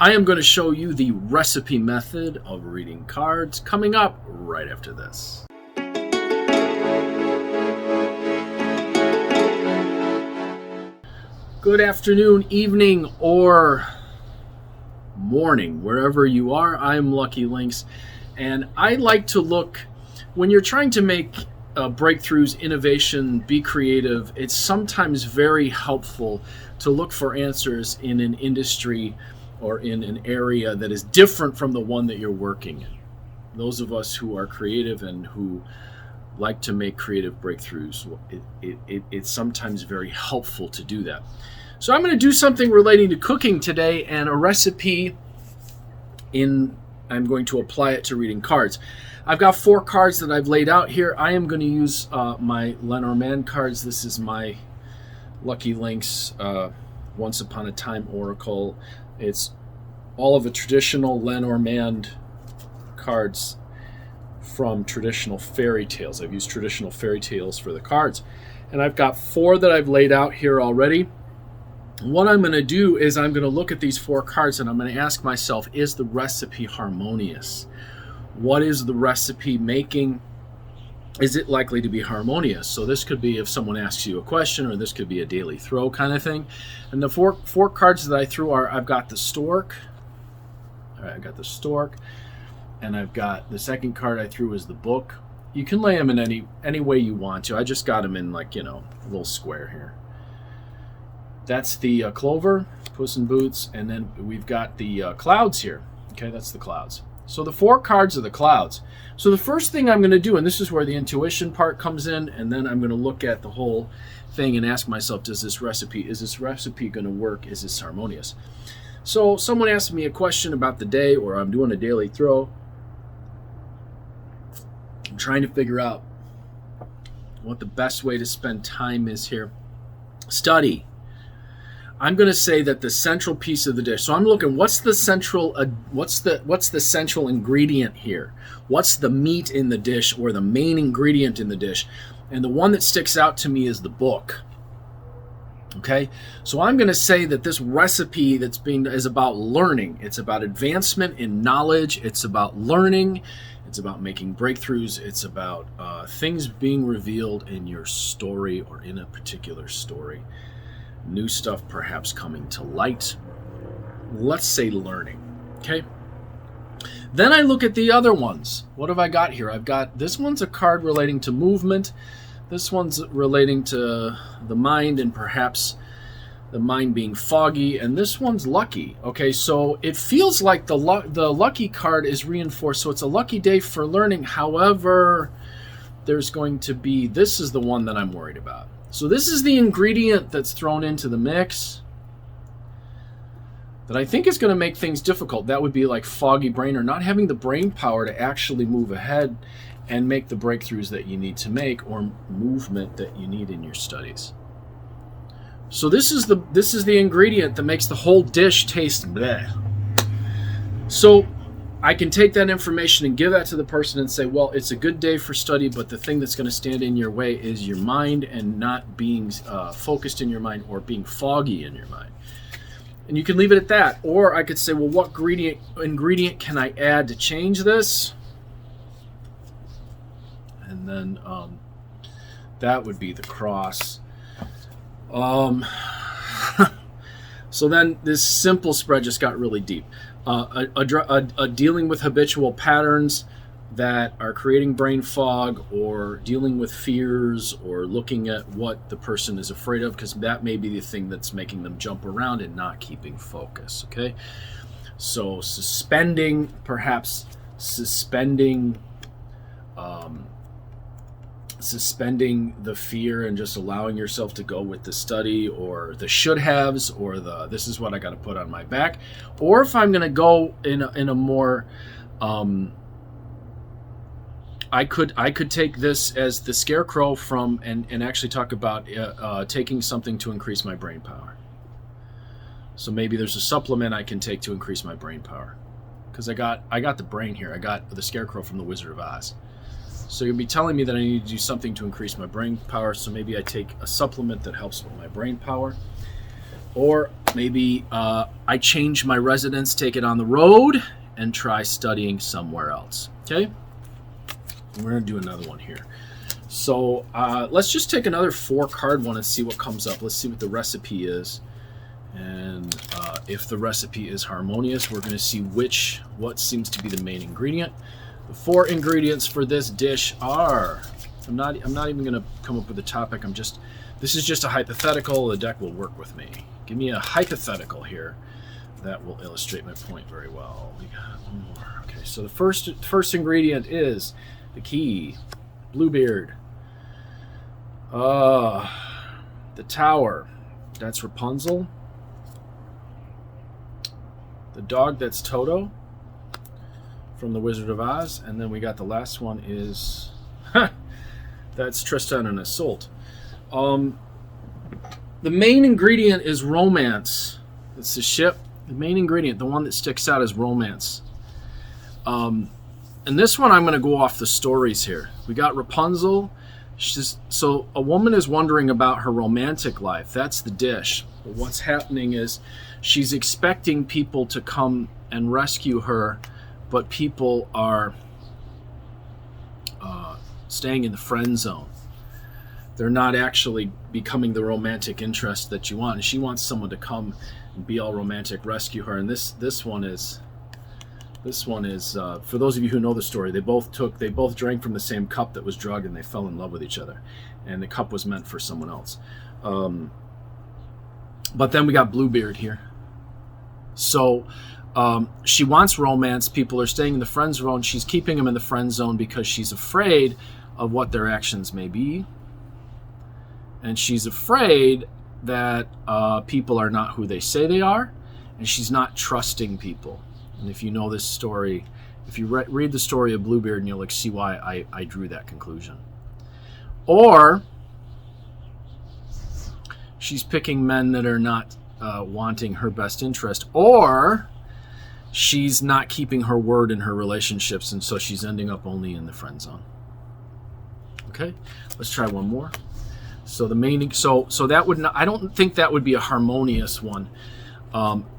I am going to show you the recipe method of reading cards coming up right after this. Good afternoon, evening, or morning, wherever you are. I'm Lucky Links, and I like to look, when you're trying to make breakthroughs, innovation, be creative, it's sometimes very helpful to look for answers in an industry or in an area that is different from the one that you're working in. Those of us who are creative and who like to make creative breakthroughs, it's sometimes very helpful to do that. So I'm going to do something relating to cooking today, and a recipe I'm going to apply it to reading cards. I've got 4 cards that I've laid out here. I am going to use my Lenormand cards. This is my Lucky Links Once Upon a Time Oracle. It's all of the traditional Lenormand cards from traditional fairy tales. I've used traditional fairy tales for the cards. And I've got 4 that I've laid out here already. What I'm going to do is I'm going to look at these 4 cards and I'm going to ask myself, is the recipe harmonious? What is the recipe making? Is it likely to be harmonious? So this could be if someone asks you a question, or this could be a daily throw kind of thing. And the four cards that I threw are, I've got the stork. All right, I got the stork. And I've got the second card I threw is the book. You can lay them in any way you want to. I just got them in, like, a little square here. That's the clover, Puss in Boots, and then we've got the clouds here. Okay, that's the clouds. So the 4 cards are the clouds. So the first thing I'm going to do, and this is where the intuition part comes in, and then I'm going to look at the whole thing and ask myself, is this recipe going to work? Is this harmonious? So someone asked me a question about the day, or I'm doing a daily throw. I'm trying to figure out what the best way to spend time is here. Study. I'm going to say that the central piece of the dish. So I'm looking, what's the central ingredient here? What's the meat in the dish, or the main ingredient in the dish? And the one that sticks out to me is the book. Okay, so I'm going to say that this recipe is about learning. It's about advancement in knowledge. It's about learning. It's about making breakthroughs. It's about things being revealed in your story, or in a particular story. New stuff perhaps coming to light. Let's say learning. Okay. Then I look at the other ones. What have I got here? I've got, this one's a card relating to movement. This one's relating to the mind, and perhaps the mind being foggy. And this one's lucky. Okay, so it feels like the lucky card is reinforced. So it's a lucky day for learning. However, there's going to be, this is the one that I'm worried about. So this is the ingredient that's thrown into the mix that I think is going to make things difficult. That would be like foggy brain, or not having the brain power to actually move ahead and make the breakthroughs that you need to make, or movement that you need in your studies. So this is the ingredient that makes the whole dish taste bleh. So I can take that information and give that to the person and say, well, it's a good day for study, but the thing that's going to stand in your way is your mind, and not being focused in your mind, or being foggy in your mind. And you can leave it at that. Or I could say, well, what ingredient can I add to change this? And then that would be the cross. So then this simple spread just got really deep. Dealing with habitual patterns that are creating brain fog, or dealing with fears, or looking at what the person is afraid of, because that may be the thing that's making them jump around and not keeping focus. Okay, so suspending the fear and just allowing yourself to go with the study, or the should haves, or the this is what I got to put on my back. Or if I'm going to go in a more I could take this as the scarecrow from and actually talk about taking something to increase my brain power. So maybe there's a supplement I can take to increase my brain power, because I got the brain here. I got the scarecrow from the Wizard of Oz. So you'll be telling me that I need to do something to increase my brain power. So maybe I take a supplement that helps with my brain power. Or maybe I change my residence, take it on the road, and try studying somewhere else. Okay? We're going to do another one here. So let's just take another 4-card one and see what comes up. Let's see what the recipe is. And if the recipe is harmonious, we're going to see what seems to be the main ingredient. The 4 ingredients for this dish are... I'm not even going to come up with a topic. This is just a hypothetical. The deck will work with me. Give me a hypothetical here that will illustrate my point very well. We got one more. Okay, so the first ingredient is the key, Bluebeard. The Tower, that's Rapunzel. The dog, that's Toto from The Wizard of Oz. And then we got the last one is, that's Tristan and Isolde. The main ingredient is romance. It's the ship. The main ingredient, the one that sticks out, is romance. And this one, I'm going to go off the stories here. We got Rapunzel. So a woman is wondering about her romantic life. That's the dish. But what's happening is she's expecting people to come and rescue her, but people are staying in the friend zone. They're not actually becoming the romantic interest that you want. And she wants someone to come and be all romantic, rescue her. And this one is for those of you who know the story. They both drank from the same cup that was drugged, and they fell in love with each other. And the cup was meant for someone else. But then we got Bluebeard here. So she wants romance. People are staying in the friend zone. She's keeping them in the friend zone because she's afraid of what their actions may be. And she's afraid that people are not who they say they are. And she's not trusting people. And if you know this story, if you read the story of Bluebeard, and you'll see why I drew that conclusion. Or she's picking men that are not wanting her best interest. Or she's not keeping her word in her relationships, and so she's ending up only in the friend zone. Okay, let's try one more. So the main, so that would not, I don't think that would be a harmonious one.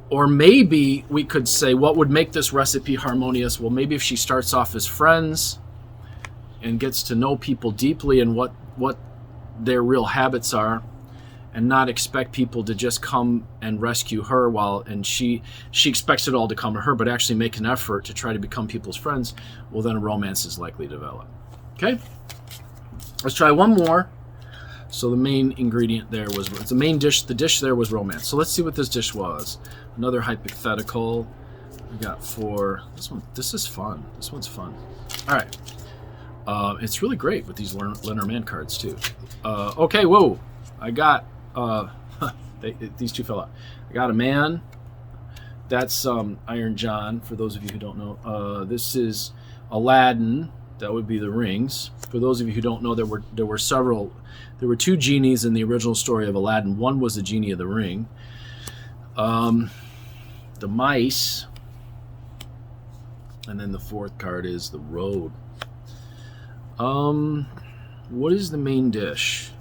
Or maybe we could say, what would make this recipe harmonious? Well, maybe if she starts off as friends and gets to know people deeply and what their real habits are, and not expect people to just come and rescue her and she expects it all to come to her, but actually make an effort to try to become people's friends, well, then a romance is likely to develop. Okay? Let's try one more. So the main ingredient there was, the main dish, the dish there was romance. So let's see what this dish was. Another hypothetical. We got 4. This is fun. This one's fun. All right. It's really great with these Lenormand cards too. Okay, whoa. I got, these two fell out. I got a man. That's Iron John, for those of you who don't know. This is Aladdin. That would be the rings. For those of you who don't know, there were 2 genies in the original story of Aladdin. One was the genie of the ring. The mice. And then the 4th card is the road. What is the main dish?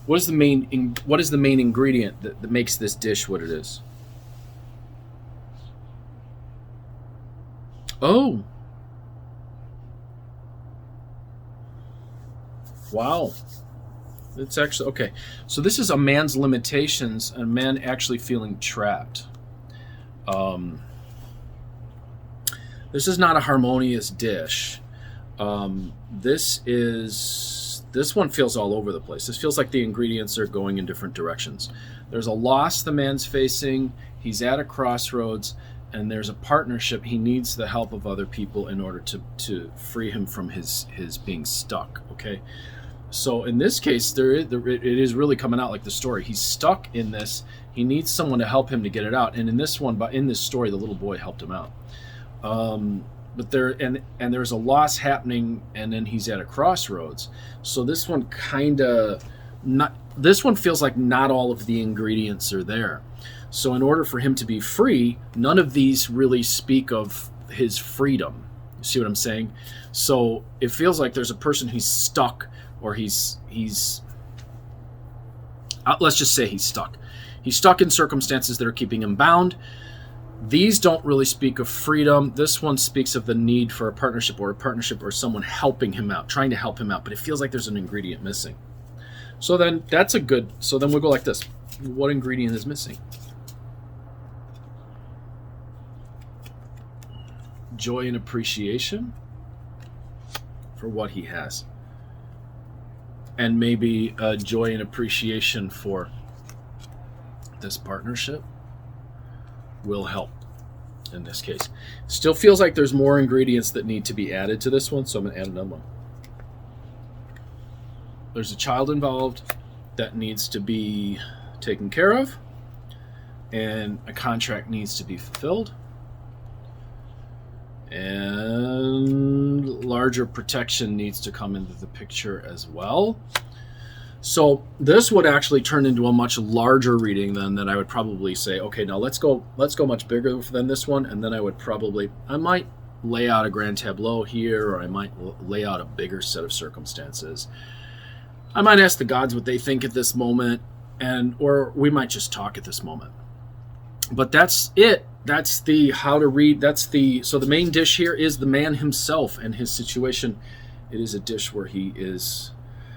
What is the main ingredient that makes this dish what it is? Oh. Wow. It's actually, okay. So this is a man's limitations, and a man actually feeling trapped. This is not a harmonious dish. This one feels all over the place. This feels like the ingredients are going in different directions. There's a loss the man's facing. He's at a crossroads, and there's a partnership. He needs the help of other people in order to free him from his being stuck. Okay. So in this case, it is really coming out like the story. He's stuck in this. He needs someone to help him to get it out. And in this story, the little boy helped him out. But there's a loss happening, and then he's at a crossroads. So this one this one feels like not all of the ingredients are there. So in order for him to be free, none of these really speak of his freedom. You see what I'm saying? So it feels like there's a person who's stuck, or he's let's just say he's stuck. He's stuck in circumstances that are keeping him bound. These don't really speak of freedom. This one speaks of the need for a partnership or someone helping him out, trying to help him out. But it feels like there's an ingredient missing. So then that's a good, so then we'll go like this. What ingredient is missing? Joy and appreciation for what he has. And maybe joy and appreciation for this partnership will help in this case. Still feels like there's more ingredients that need to be added to this one, so I'm going to add another one. There's a child involved that needs to be taken care of, and a contract needs to be fulfilled, and larger protection needs to come into the picture as well. So this would actually turn into a much larger reading than that. I would probably say, okay, now let's go much bigger than this one, and then I might lay out a grand tableau here, or I might lay out a bigger set of circumstances. I might ask the gods what they think at this moment, or we might just talk at this moment. But that's it. That's the how to read. So the main dish here is the man himself and his situation. It is a dish where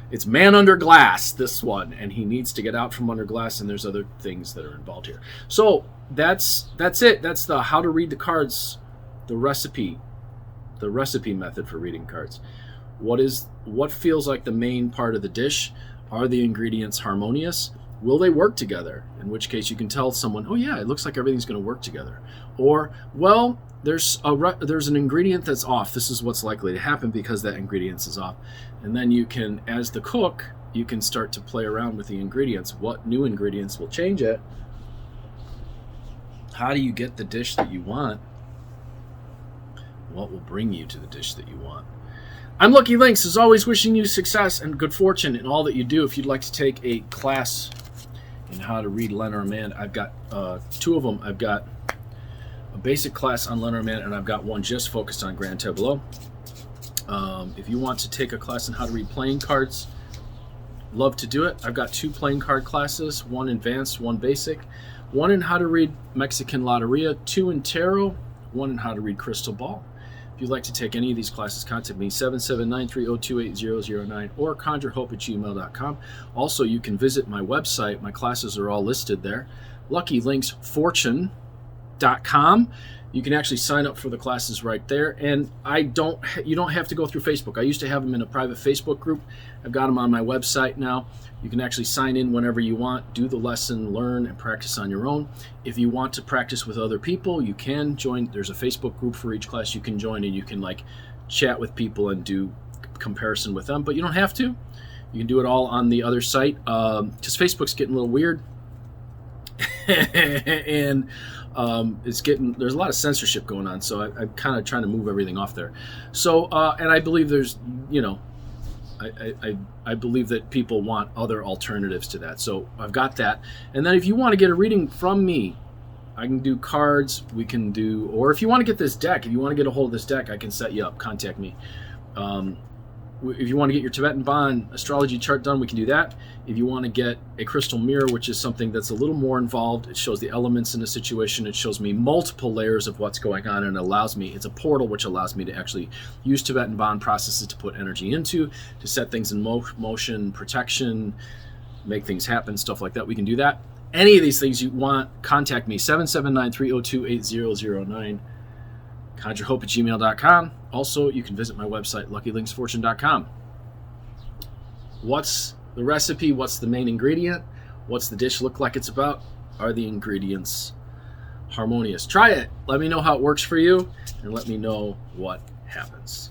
it's man under glass, this one, and he needs to get out from under glass, and there's other things that are involved here. So that's it. That's the how to read the cards, the recipe method for reading cards. What feels like the main part of the dish? Are the ingredients harmonious? Will they work together? In which case you can tell someone, oh yeah, it looks like everything's going to work together. Or, well, there's an ingredient that's off. This is what's likely to happen because that ingredient is off. And then you can, as the cook, you can start to play around with the ingredients. What new ingredients will change it? How do you get the dish that you want? What will bring you to the dish that you want? I'm Lucky Links, as always, wishing you success and good fortune in all that you do. If you'd like to take a class in how to read Lenormand, I've got two of them. I've got a basic class on Lenormand, and I've got one just focused on Grand Tableau. If you want to take a class on how to read playing cards, love to do it. I've got two playing card classes, one advanced, one basic, one in how to read Mexican Loteria, two in tarot, one in how to read crystal ball. If you'd like to take any of these classes, contact me, 779-302-8009, or conjurehope@gmail.com. Also, you can visit my website. My classes are all listed there, luckylinksfortune.com. You can actually sign up for the classes right there, and you don't have to go through Facebook. I used to have them in a private Facebook group. I've got them on my website now. You can actually sign in whenever you want, do the lesson, learn, and practice on your own. If you want to practice with other people, you can join. There's a Facebook group for each class you can join, and you can chat with people and do comparison with them, but you don't have to. You can do it all on the other site, because Facebook's getting a little weird. And there's a lot of censorship going on, so I'm kind of trying to move everything off there. So and I believe there's I believe that people want other alternatives to that, so I've got that. And then if you want to get a reading from me, I can do cards, or if you want to get this deck, if you want to get a hold of this deck, I can set you up. Contact me. If you want to get your Tibetan Bond astrology chart done, we can do that. If you want to get a crystal mirror, which is something that's a little more involved, it shows the elements in a situation, it shows me multiple layers of what's going on, and it's a portal which allows me to actually use Tibetan Bond processes to put energy into, to set things in motion, protection, make things happen, stuff like that. We can do that. Any of these things you want, contact me, 779-302-8009. conjurehope@gmail.com. Also, you can visit my website, luckylinksfortune.com. What's the recipe? What's the main ingredient? What's the dish look like it's about? Are the ingredients harmonious? Try it. Let me know how it works for you, and let me know what happens.